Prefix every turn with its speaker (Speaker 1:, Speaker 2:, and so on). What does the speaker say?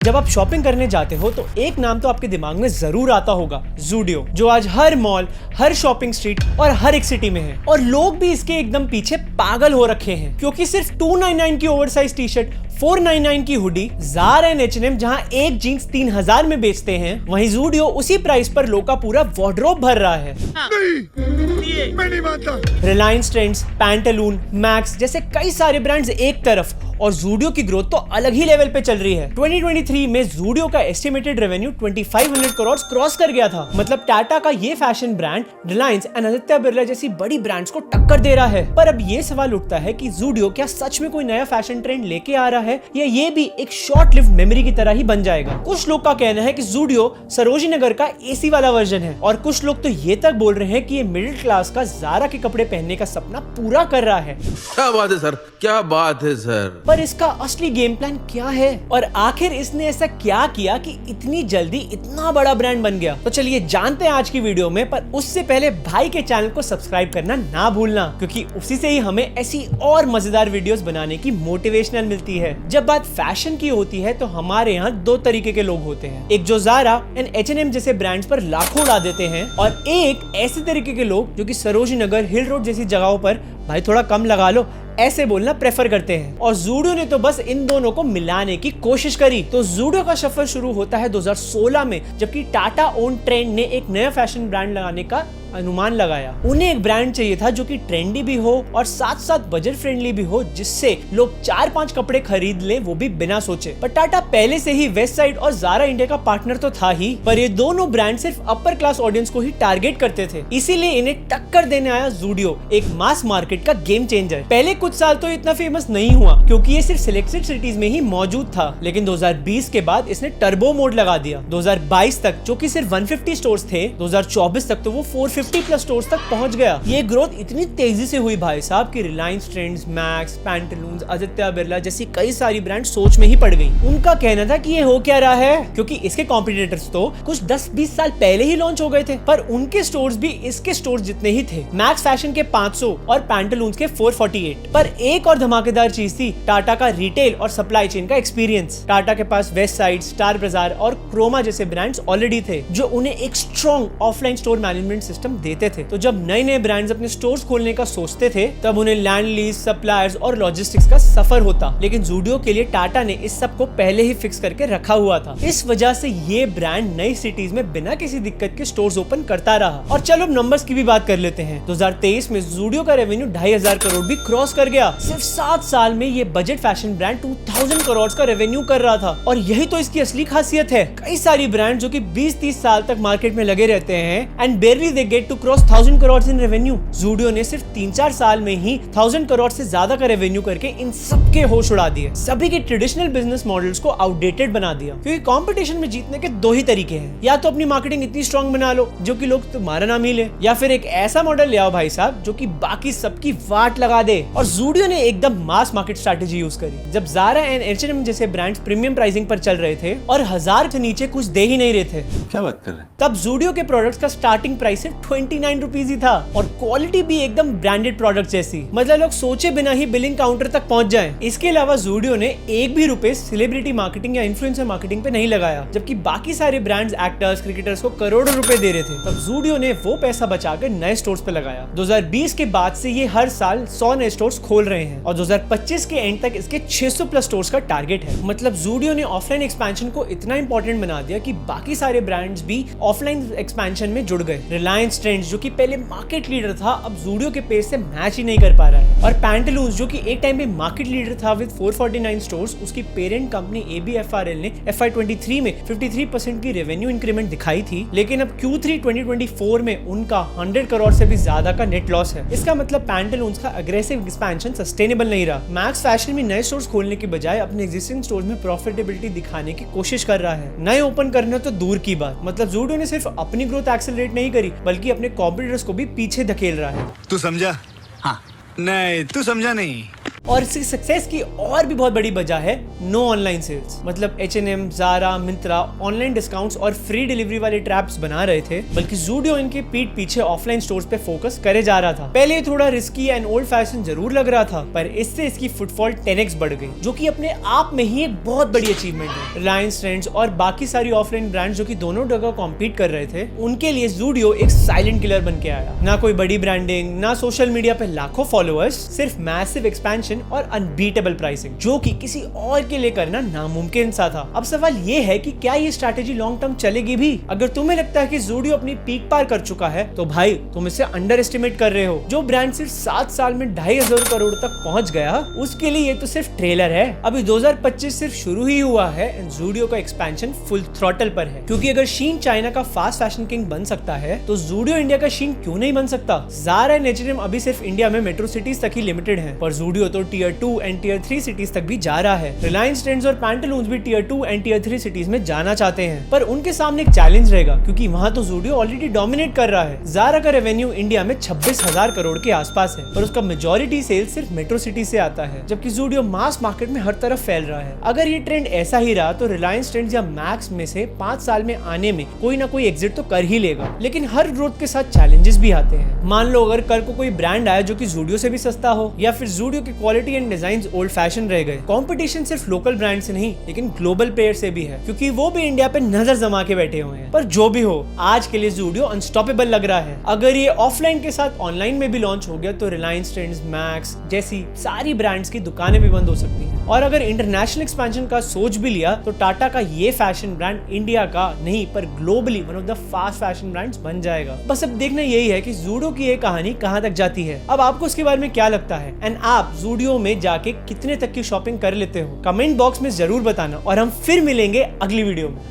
Speaker 1: जब आप शॉपिंग करने जाते हो तो एक नाम तो आपके दिमाग में जरूर आता होगा, ज़ूडियो, जो आज हर मॉल, हर शॉपिंग स्ट्रीट और हर एक सिटी में है। और लोग भी इसके एकदम पीछे पागल हो रखे हैं, क्योंकि सिर्फ 299 की ओवरसाइज टी शर्ट, 499 की हुडी, ज़ारा एंड H&M जहां एक जीन्स 3000 में बेचते हैं, वहीं ज़ूडियो उसी प्राइस पर लोग का पूरा वार्डरोब भर रहा है।
Speaker 2: नहीं, मैं नहीं मानता।
Speaker 1: रिलायंस ट्रेंड्स, पैंटालून, मैक्स जैसे कई सारे ब्रांड्स एक तरफ और ज़ूडियो की ग्रोथ तो अलग ही लेवल पे चल रही है। 2023 में ज़ूडियो का एस्टिमेटेड रेवेन्यू 2500 करोड़ क्रॉस कर गया था। मतलब टाटा का ये fashion brand Reliance and Aditya Birla जैसी बड़ी ब्रांड्स को टक्कर दे रहा है। पर अब ये सवाल उठता है कि ज़ूडियो क्या सच में कोई नया फैशन ट्रेंड लेके आ रहा है, या ये भी एक शॉर्ट लिव्ड मेमोरी की तरह ही बन जाएगा। कुछ लोग का कहना है कि ज़ूडियो सरोजिनी नगर का एसी वाला वर्जन है, और कुछ लोग तो ये तक बोल रहे हैं कि ये मिडिल क्लास का ज़ारा के कपड़े पहनने का सपना पूरा कर रहा है।
Speaker 2: क्या बात है सर, क्या बात है सर।
Speaker 1: पर इसका असली गेम प्लान क्या है, और आखिर इसने ऐसा क्या किया कि इतनी जल्दी इतना बड़ा ब्रांड बन गया? तो चलिए जानते हैं आज की वीडियो में। पर उससे पहले भाई के चैनल को सब्सक्राइब करना ना भूलना, क्योंकि उसी से ही हमें ऐसी और मजेदार वीडियोस बनाने की मोटिवेशनल मिलती है। जब बात फैशन की होती है तो हमारे यहाँ दो तरीके के लोग होते हैं, एक जो ज़ारा एंड H&M जैसे ब्रांड्स पर लाखों उड़ा देते हैं, और एक ऐसे तरीके के लोग जो कि सरोजिनी नगर, हिल रोड जैसी जगहों पर भाई थोड़ा कम लगा लो ऐसे बोलना प्रेफर करते हैं। और ज़ूडियो ने तो बस इन दोनों को मिलाने की कोशिश करी। तो ज़ूडियो का सफर शुरू होता है 2016 में, जबकि टाटा ओन ट्रेंड ने एक नया फैशन ब्रांड लगाने का अनुमान लगाया। उन्हें एक ब्रांड चाहिए था जो कि ट्रेंडी भी हो और साथ साथ बजट फ्रेंडली भी हो, जिससे लोग 4-5 कपड़े खरीद ले, वो भी बिना सोचे। पर टाटा पहले से ही वेस्ट साइड और ज़ारा इंडिया का पार्टनर तो था ही, पर ये दोनों ब्रांड सिर्फ अपर क्लास ऑडियंस को ही टारगेट करते थे। इसीलिए इन्हें टक्कर देने आया ज़ूडियो, एक मास मार्केट का गेम चेंजर। पहले कुछ साल तो इतना फेमस नहीं हुआ क्योंकि ये सिर्फ सिलेक्टेड सिटीज में ही मौजूद था, लेकिन 2020 के बाद इसने टर्बो मोड लगा दिया। 2022 तक जो कि सिर्फ 150 स्टोर्स थे, 2024 तक तो वो 450 प्लस स्टोर्स तक पहुंच गया। ये ग्रोथ इतनी तेजी से हुई भाई साहब कि रिलायंस ट्रेंड्स, मैक्स, पैंटालून्स, आदित्य बिरला जैसी कई सारी ब्रांड सोच में ही पड़ गई। उनका कहना था कि ये हो क्या रहा है, क्योंकि इसके कॉम्पिटिटर्स तो कुछ 10-20 साल पहले ही लॉन्च हो गए थे, पर उनके स्टोर्स भी इसके स्टोर्स जितने ही थे। मैक्स फैशन के 500 और पैंटालून्स के 448। पर एक और धमाकेदार चीज थी टाटा का रिटेल और सप्लाई चेन का एक्सपीरियंस। टाटा के पास वेस्ट साइड, स्टार बाजार और क्रोमा जैसे ब्रांड्स ऑलरेडी थे, जो उन्हें एक strong offline store management system देते थे। तो जब नए नए ब्रांड्स अपने स्टोर्स खोलने का सोचते थे, तब उन्हें लैंड लीज, सप्लायर्स और लॉजिस्टिक्स का सफर होता। लेकिन ज़ूडियो के लिए टाटा ने इस सब को पहले ही फिक्स करके रखा हुआ था। इस वजह से ये ब्रांड नई सिटीज में बिना किसी दिक्कत के स्टोर्स ओपन करता रहा। और चलो अब नंबर्स की भी बात कर लेते हैं। 2023 में ज़ूडियो का रेवेन्यू 2500 करोड़ भी क्रॉस कर गया। सिर्फ 7 साल में ये बजट फैशन ब्रांड 2000 करोड़ का रेवेन्यू कर रहा था। और यही तो इसकी असली खासियत है। कई सारी ब्रांड जो कि 20-30 साल तक मार्केट में लगे रहते हैं and barely they get to cross 1000 crore in revenue. Zudio ने सिर्फ 3-4 साल में ही 1000 करोड़ से ज्यादा का रेवेन्यू करके इन सबके होश उड़ा दिए। सभी के ट्रेडिशनल बिजनेस मॉडल्स को आउटडेटेड बना दिया, क्योंकि कंपटीशन में जीतने के दो ही तरीके हैं, या तो अपनी मार्केटिंग इतनी स्ट्रॉन्ग बना लो जो कि लोग तुम्हारा ना मिले, या फिर एक ऐसा मॉडल ले आओ भाई साहब जो कि बाकी सबकी वाट लगा दे। और ज़ूडियो ने एकदम मास मार्केट स्ट्रेटेजी यूज करी। जब ज़ारा एंड H&M जैसे ब्रांड्स प्रीमियम प्राइसिंग पर चल रहे थे और 1000 से नीचे कुछ दे ही नहीं रहे थे,
Speaker 2: क्या बात कर रहे हैं?
Speaker 1: तब ज़ूडियो के प्रोडक्ट्स का स्टार्टिंग प्राइस सिर्फ 29 रुपीज ही था, और क्वालिटी भी एकदम ब्रांडेड प्रोडक्ट जैसी। मतलब लोग सोचे बिना ही बिलिंग काउंटर तक पहुंच जाएं। इसके अलावा ज़ूडियो ने एक भी रुपए सेलिब्रिटी मार्केटिंग या इन्फ्लुएंसर मार्केटिंग पे नहीं लगाया, जबकि बाकी सारे ब्रांड्स, एक्टर्स, क्रिकेटर्स को करोड़ों रुपए दे रहे थे। तब ज़ूडियो ने वो पैसा बचाकर नए स्टोर्स पे लगाया। 2020 के बाद से ये हर साल 100 नए स्टोर्स खोल रहे हैं, और 2025 के एंड तक इसके 600 प्लस स्टोर्स का टारगेट है। मतलब ज़ूडियो ने ऑफलाइन एक्सपेंशन को इतना इंपॉर्टेंट बना दिया कि बाकी सारे ब्रांड्स भी ऑफलाइन एक्सपेंशन में जुड़ गए। रिलायंस ट्रेंड्स जो कि पहले मार्केट लीडर था, अब ज़ूडियो के पेस से मैच ही नहीं कर पा रहा है। और पैंटालून्स जो कि एक टाइम में मार्केट लीडर था विद 449 स्टोर्स, उसकी पेरेंट कंपनी ABFRL ने FY23 में 53% की रेवेन्यू इंक्रीमेंट दिखाई थी, लेकिन अब Q3 2024 में उनका 100 करोड़ से भी ज्यादा का नेट लॉस है। इसका मतलब पैंटालून्स का अग्रेसिव एक्सपेंशन सस्टेनेबल नहीं रहा। मैक्स फैशन में नए स्टोर्स खोलने के बजाय अपने एग्जिस्टिंग स्टोर्स में प्रॉफिटेबिलिटी दिखाने की कोशिश कर रहा है। नए ओपन करना तो दूर की बात, मतलब ज़ूडियो ने सिर्फ अपनी ग्रोथ एक्सेलरेट नहीं करी, बल्कि अपने कॉम्पिटिटर्स को भी पीछे धकेल रहा है।
Speaker 3: तू समझा? हाँ। नहीं, तू समझा नहीं।
Speaker 1: और इसकी सक्सेस की और भी बहुत बड़ी वजह है नो ऑनलाइन सेल्स। मतलब H&M, Zara, Myntra online discounts और फ्री डिलीवरी वाले ट्रैप्स बना रहे थे, बल्कि Zudio इनके पीठ पीछे ऑफलाइन स्टोर्स पे फोकस करे जा रहा था। पहले ये थोड़ा रिस्की एंड ओल्ड फैशन जरूर लग रहा था, पर इससे इसकी फुटफॉल 10x बढ़ गई, जो कि अपने आप में ही एक बहुत बड़ी अचीवमेंट है। रिलायंस, ट्रेंड्स और बाकी सारी ऑफलाइन ब्रांड्स जो कि दोनों जगह कॉम्पीट कर रहे थे, उनके लिए Zudio एक साइलेंट किलर बन के आया। ना कोई बड़ी ब्रांडिंग, ना सोशल मीडिया पे लाखों फॉलोअर्स, सिर्फ मैसिव एक्सपेंशन और अनबीटेबल प्राइसिंग, जो कि किसी और के लिए करना नामुमकिन सा था। अब सवाल ये है कि क्या ये स्ट्रैटेजी लॉन्ग टर्म चलेगी भी? अगर तुम्हें लगता है कि Zudio अपनी पीक पार कर चुका है, तो भाई तुम इसे अंडर एस्टिमेट कर रहे हो। जो ब्रांड सिर्फ 7 साल में 2,500 करोड़ तक पहुंच गया, उसके लिए ये तो सिर्फ ट्रेलर है। अभी 2025 सिर्फ शुरू ही हुआ है एंड Zudio का एक्सपेंशन फुल थ्रॉटल पर है, क्योंकि अगर शीन चाइना का फास्ट फैशन किंग बन सकता है, तो Zudio इंडिया का शीन क्यों नहीं बन सकता? Zara एंड H&M अभी सिर्फ इंडिया में मेट्रो सिटीज तक ही लिमिटेड है, पर Zudio तो टियर 2 एंड टियर 3 सिटीज तक भी जा रहा है। रिलायंस, ट्रेंड्स और पैंटालून्स भी टियर 2 एंड टियर 3 सिटीज में जाना चाहते हैं, पर उनके सामने एक चैलेंज रहेगा, क्योंकि वहां तो Zudio ऑलरेडी डोमिनेट कर रहा है। Zara का रेवेन्यू इंडिया में 26,000 करोड़ के आसपास है, पर उसका मेजॉरिटी सेल्स सिर्फ मेट्रो सिटी से आता है, जबकि Zudio मास मार्केट में हर तरफ फैल रहा है। अगर ये ट्रेंड ऐसा ही रहा, तो रिलायंस, ट्रेंड्स या मैक्स में से 5 साल में आने में कोई ना कोई एग्जिट तो कर ही लेगा। लेकिन हर ग्रोथ के साथ चैलेंजेस भी आते हैं। मान लो अगर कल को कोई ब्रांड आया जो कि Zudio से भी सस्ता हो, या फिर Zudio की quality and design old fashion रह गए। कंपटीशन सिर्फ लोकल ब्रांड से नहीं, लेकिन ग्लोबल प्लेयर से भी है, क्योंकि वो भी इंडिया पे नजर जमा के बैठे हुए हैं। पर जो भी हो, आज के लिए Zudio अनस्टॉपेबल लग रहा है। अगर ये ऑफलाइन के साथ ऑनलाइन में भी लॉन्च हो गया, तो रिलायंस, ट्रेंड्स, मैक्स जैसी सारी ब्रांड्स की दुकानें भी बंद हो सकती हैं। और अगर इंटरनेशनल एक्सपेंशन का सोच भी लिया, तो टाटा का ये फैशन ब्रांड इंडिया का नहीं, पर globally one of the fast fashion brands बन जाएगा। बस अब देखना यही है कि Zudio की ये कहानी कहां तक जाती है। अब आपको इसके बारे में क्या लगता है एंड आप Zudio में जाके कितने तक की शॉपिंग कर लेते हो? कमेंट बॉक्स में जरूर बताना, और हम फिर मिलेंगे अगली वीडियो में।